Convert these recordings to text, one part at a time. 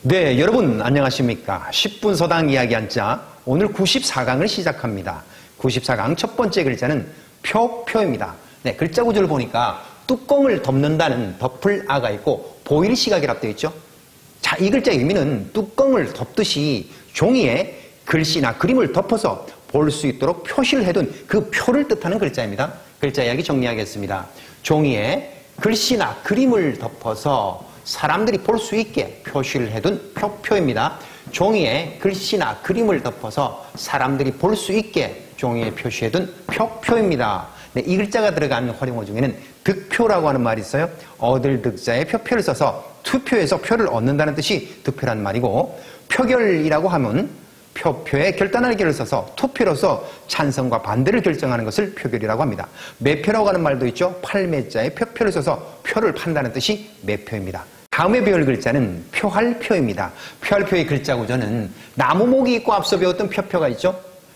네, 여러분 안녕하십니까? 10분 서당 이야기 한자 오늘 94강을 시작합니다. 94강 첫 번째 글자는 표입니다. 네, 글자 구조를 보니까 뚜껑을 덮는다는 덮을 아가 있고 보일 시각이라고 되어 있죠. 자, 이 글자의 의미는 뚜껑을 덮듯이 종이에 글씨나 그림을 덮어서 볼 수 있도록 표시를 해둔 그 표를 뜻하는 글자입니다. 글자 이야기 정리하겠습니다. 종이에 글씨나 그림을 덮어서 사람들이 볼 수 있게 표시를 해둔 표입니다. 종이에 글씨나 그림을 덮어서 사람들이 볼 수 있게 종이에 표시해둔 표입니다. 네, 이 글자가 들어간 활용어 중에는 득표라고 하는 말이 있어요. 얻을 득자에 표표를 써서 투표에서 표를 얻는다는 뜻이 득표란 말이고, 표결이라고 하면 표표에 결단할 결을 써서 투표로서 찬성과 반대를 결정하는 것을 표결이라고 합니다. 매표라고 하는 말도 있죠. 팔매자에 표표를 써서 표를 판다는 뜻이 매표입니다. 다음에 배울 글자는 표할표입니다. 표할표의 글자 구조는 나무목이 있고 앞서 배웠던 표표가 있죠.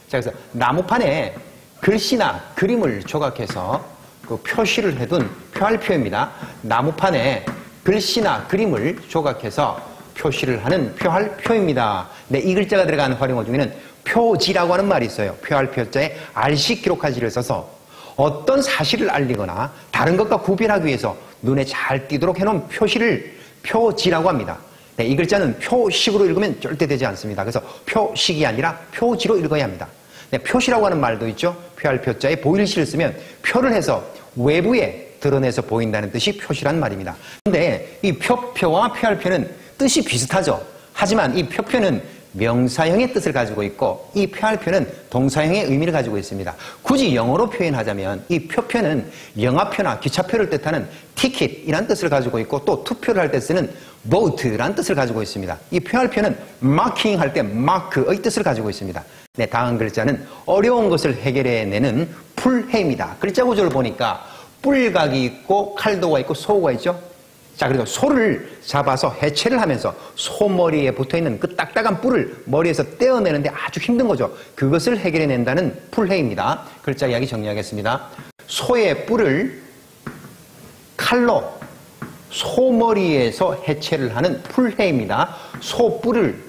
자, 그래서 나무판에 글씨나 그림을 조각해서 그 표시를 해둔 표할표입니다. 나무판에 글씨나 그림을 조각해서 표시를 하는 표할표입니다. 네, 이 글자가 들어가는 활용어 중에는 표지라고 하는 말이 있어요. 표할표자에 알식 기록하지를 써서 어떤 사실을 알리거나 다른 것과 구별하기 위해서 눈에 잘 띄도록 해놓은 표시를 표지라고 합니다. 네, 이 글자는 표식으로 읽으면 절대 되지 않습니다. 그래서 표식이 아니라 표지로 읽어야 합니다. 네, 표시라고 하는 말도 있죠. 표할표자에 보일시를 쓰면 표를 해서 외부에 드러내서 보인다는 뜻이 표시란 말입니다. 그런데 이 표와 표할표는 뜻이 비슷하죠. 하지만 이 표표는 명사형의 뜻을 가지고 있고 이 표할표는 동사형의 의미를 가지고 있습니다. 굳이 영어로 표현하자면 이 표표는 영화표나 기차표를 뜻하는 티켓이라는 뜻을 가지고 있고 또 투표를 할 때 쓰는 vote라는 뜻을 가지고 있습니다. 이 표할표는 marking 할 때 mark의 뜻을 가지고 있습니다. 네, 다음 글자는 어려운 것을 해결해내는 풀해입니다. 글자 구조를 보니까 뿔각이 있고 칼도가 있고 소가 있죠. 자, 그래서 소를 잡아서 해체를 하면서 소머리에 붙어있는 그 딱딱한 뿔을 머리에서 떼어내는데 아주 힘든 거죠. 그것을 해결해낸다는 풀해입니다. 글자 이야기 정리하겠습니다. 소의 뿔을 칼로 소머리에서 해체를 하는 풀해입니다. 소뿔을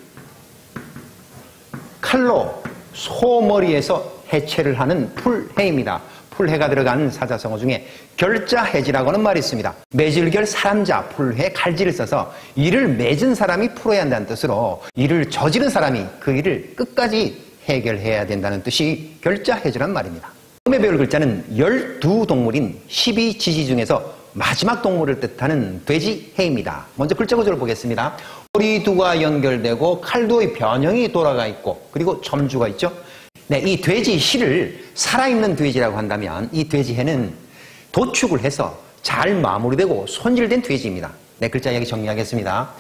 칼로 소머리에서 해체를 하는 풀해입니다. 풀해가 들어간 사자성어 중에 결자해지라고 하는 말이 있습니다. 맺을결 사람자 풀해 칼질을 써서 일을 맺은 사람이 풀어야 한다는 뜻으로 일을 저지른 사람이 그 일을 끝까지 해결해야 된다는 뜻이 결자해지란 말입니다. 다음에 배울 글자는 12동물인 12지지 중에서 마지막 동물을 뜻하는 돼지해입니다. 먼저 글자 구조를 보겠습니다. 꼬리두가 연결되고 칼도의 변형이 돌아가 있고 그리고 점주가 있죠. 네, 이 돼지희를 살아있는 돼지라고 한다면 이 돼지해는 도축을 해서 잘 마무리되고 손질된 돼지입니다. 네, 글자 이야기 정리하겠습니다.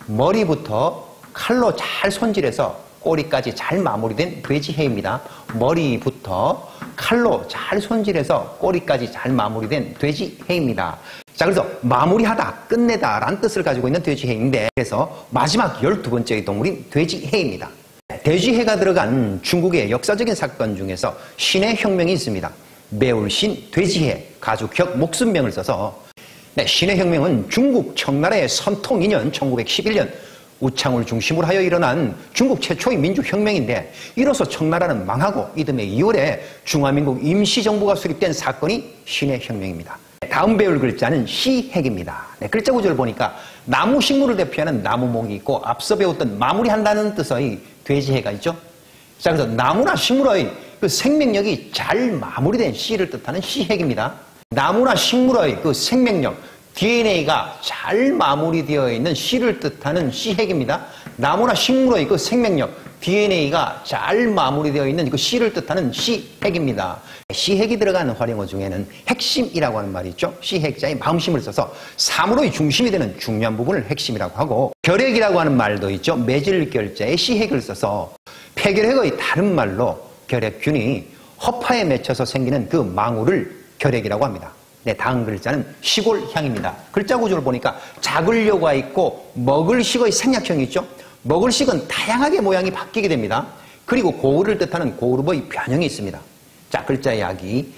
머리부터 칼로 잘 손질해서 꼬리까지 잘 마무리된 돼지해입니다. 머리부터 칼로 잘 손질해서 꼬리까지 잘 마무리된 돼지해입니다. 자, 그래서 마무리하다, 끝내다 라는 뜻을 가지고 있는 돼지해인데 그래서 마지막 12번째의 동물인 돼지해입니다. 돼지해가 들어간 중국의 역사적인 사건 중에서 신의 혁명이 있습니다. 매울신, 돼지해, 가죽혁, 목숨명을 써서 네, 신의 혁명은 중국 청나라의 선통 2년 1911년 우창을 중심으로 하여 일어난 중국 최초의 민주혁명인데 이로써 청나라는 망하고 이듬해 2월에 중화민국 임시정부가 수립된 사건이 신의 혁명입니다. 다음 배울 글자는 시핵입니다. 네, 글자 구조를 보니까 나무 식물을 대표하는 나무목이 있고 앞서 배웠던 마무리한다는 뜻의 돼지해가 있죠. 자, 그래서 나무나 식물의 그 생명력이 잘 마무리된 씨를 뜻하는 시핵입니다. 나무나 식물의 그 생명력, DNA가 잘 마무리되어 있는 씨를 뜻하는 시핵입니다. 나무나 식물의 그 생명력, DNA가 잘 마무리되어 있는 그 씨를 뜻하는 시핵입니다. 시핵이 들어가는 활용어 중에는 핵심이라고 하는 말이 있죠. 시핵자의 마음심을 써서 사물의 중심이 되는 중요한 부분을 핵심이라고 하고 결핵이라고 하는 말도 있죠. 맺을결자에 시핵을 써서 폐결핵의 다른 말로 결핵균이 허파에 맺혀서 생기는 그 망울을 결핵이라고 합니다. 네, 다음 글자는 시골향입니다. 글자 구조를 보니까 작으려가 있고 먹을식의 생략형이 있죠. 먹을식은 다양하게 모양이 바뀌게 됩니다. 그리고 고을을 뜻하는 고을의 변형이 있습니다. 자, 글자 이야기.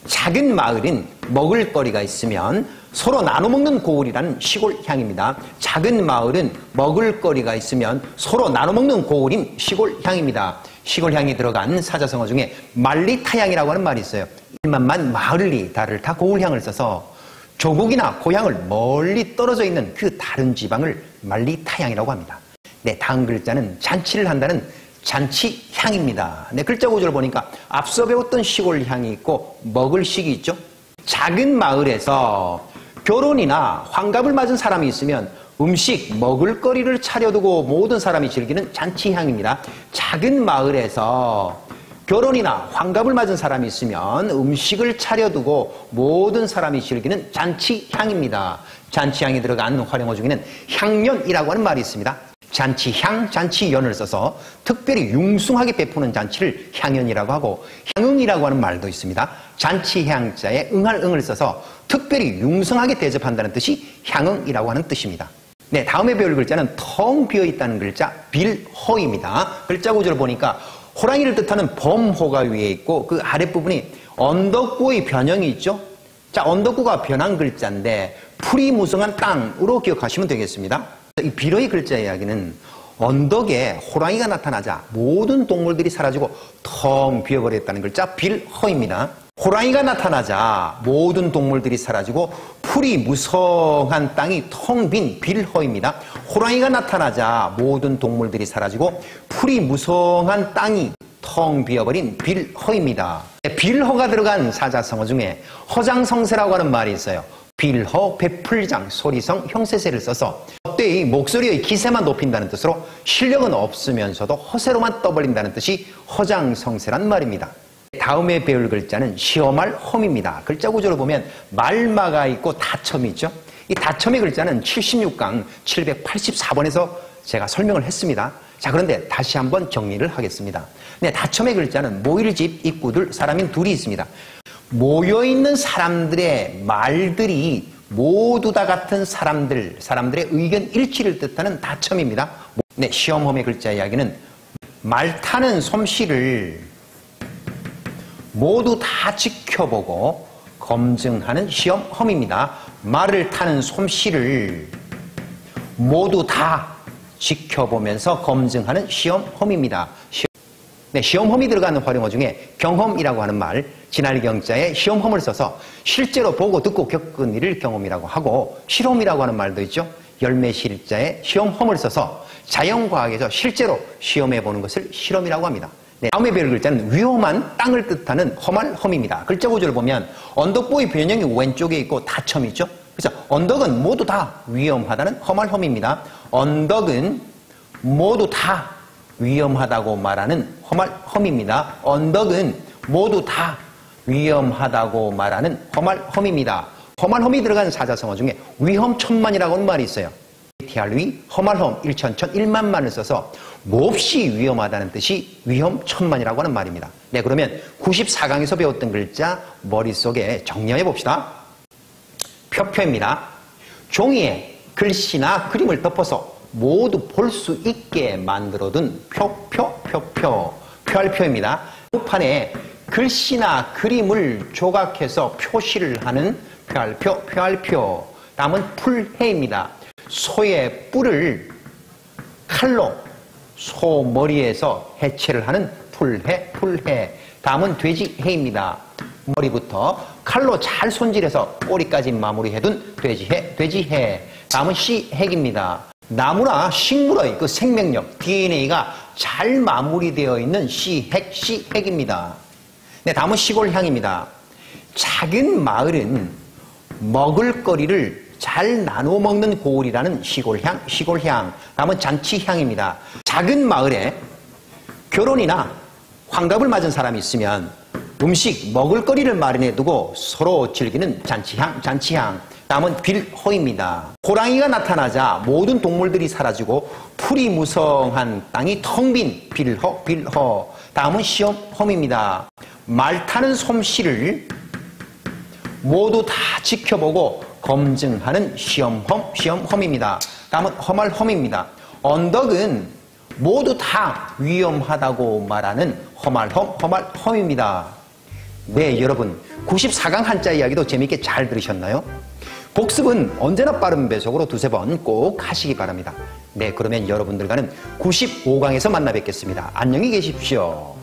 작은 마을은 먹을거리가 있으면 서로 나눠 먹는 고을이라는 시골향입니다. 작은 마을은 먹을거리가 있으면 서로 나눠 먹는 고을인 시골향입니다. 시골향이 들어간 사자성어 중에 말리타향이라고 하는 말이 있어요. 일만만 마을리 다를 타 고을향을 써서 조국이나 고향을 멀리 떨어져 있는 그 다른 지방을 말리타향이라고 합니다. 네, 다음 글자는 잔치를 한다는 잔치향입니다. 네, 글자 구조를 보니까 앞서 배웠던 시골향이 있고 먹을식이 있죠. 작은 마을에서 결혼이나 환갑을 맞은 사람이 있으면 음식, 먹을거리를 차려두고 모든 사람이 즐기는 잔치향입니다. 작은 마을에서 결혼이나 환갑을 맞은 사람이 있으면 음식을 차려두고 모든 사람이 즐기는 잔치향입니다. 잔치향이 들어간 활용어 중에는 향연이라고 하는 말이 있습니다. 잔치향, 잔치연을 써서 특별히 융숭하게 베푸는 잔치를 향연이라고 하고 향응이라고 하는 말도 있습니다. 잔치향자에 응할 응을 써서 특별히 융숭하게 대접한다는 뜻이 향응이라고 하는 뜻입니다. 네, 다음에 배울 글자는 텅 비어있다는 글자 빌허입니다. 글자 구조를 보니까 호랑이를 뜻하는 범호가 위에 있고 그 아랫부분이 언덕구의 변형이 있죠. 자, 언덕구가 변한 글자인데 풀이 무성한 땅으로 기억하시면 되겠습니다. 이 빌어의 글자 이야기는 언덕에 호랑이가 나타나자 모든 동물들이 사라지고 텅 비어버렸다는 글자 빌허입니다. 호랑이가 나타나자 모든 동물들이 사라지고 풀이 무성한 땅이 텅 빈 빌허입니다. 호랑이가 나타나자 모든 동물들이 사라지고 풀이 무성한 땅이 텅 비어버린 빌허입니다. 빌허가 들어간 사자성어 중에 허장성세라고 하는 말이 있어요. 빌허, 베풀장, 소리성, 형세세를 써서 헛되이 목소리의 기세만 높인다는 뜻으로 실력은 없으면서도 허세로만 떠벌린다는 뜻이 허장성세란 말입니다. 다음에 배울 글자는 시험할 험입니다. 글자 구조를 보면 말마가 있고 다첨이 있죠. 이 다첨의 글자는 76강 784번에서 제가 설명을 했습니다. 자, 그런데 다시 한번 정리를 하겠습니다. 네, 다첨의 글자는 모일집, 입구들, 사람인 둘이 있습니다. 모여있는 사람들의 말들이 모두 다 같은 사람들의 의견 일치를 뜻하는 다첨입니다. 네, 시험험의 글자 이야기는 말 타는 솜씨를 모두 다 지켜보고 검증하는 시험험입니다. 말을 타는 솜씨를 모두 다 지켜보면서 검증하는 시험험입니다. 네, 시험험이 들어가는 활용어 중에 경험이라고 하는 말, 진할경자에 시험험을 써서 실제로 보고 듣고 겪은 일을 경험이라고 하고 실험이라고 하는 말도 있죠. 열매실자에 시험험을 써서 자연과학에서 실제로 시험해보는 것을 실험이라고 합니다. 네, 다음에 배울 글자는 위험한 땅을 뜻하는 험할 험입니다. 글자 구조를 보면 언덕보의 변형이 왼쪽에 있고 다첨이 있죠. 그래서 언덕은 모두 다 위험하다는 험할 험입니다. 언덕은 모두 다 위험하다고 말하는 험할 험입니다. 언덕은 모두 다 위험하다고 말하는 험할 험입니다. 험할 험이 들어간 사자성어 중에 위험천만이라고 하는 말이 있어요. 티알위, 험할 험, 일천천, 일만만을 써서 몹시 위험하다는 뜻이 위험천만이라고 하는 말입니다. 네, 그러면 94강에서 배웠던 글자 머릿속에 정리해 봅시다. 표표입니다. 종이에 글씨나 그림을 덮어서 모두 볼 수 있게 만들어둔 표할표입니다. 표판에 글씨나 그림을 조각해서 표시를 하는 표할표. 다음은 풀해입니다. 소의 뿔을 칼로 소 머리에서 해체를 하는 풀해. 다음은 돼지해입니다. 머리부터 칼로 잘 손질해서 꼬리까지 마무리해둔 돼지해. 다음은 씨핵입니다. 나무나 식물의 그 생명력, DNA가 잘 마무리되어 있는 씨핵입니다. 네, 다음은 시골향입니다. 작은 마을은 먹을거리를 잘 나눠 먹는 고을이라는 시골향. 다음은 잔치향입니다. 작은 마을에 결혼이나 환갑을 맞은 사람이 있으면 음식, 먹을거리를 마련해 두고 서로 즐기는 잔치향. 다음은 빌허입니다. 호랑이가 나타나자 모든 동물들이 사라지고 풀이 무성한 땅이 텅 빈 빌허. 다음은 시험험입니다. 말 타는 솜씨를 모두 다 지켜보고 검증하는 시험험입니다. 다음은 험할 험입니다. 언덕은 모두 다 위험하다고 말하는 험할 험입니다. 네, 여러분 94강 한자 이야기도 재미있게 잘 들으셨나요? 복습은 언제나 빠른 배속으로 두세 번 꼭 하시기 바랍니다. 네, 그러면 여러분들과는 95강에서 만나 뵙겠습니다. 안녕히 계십시오.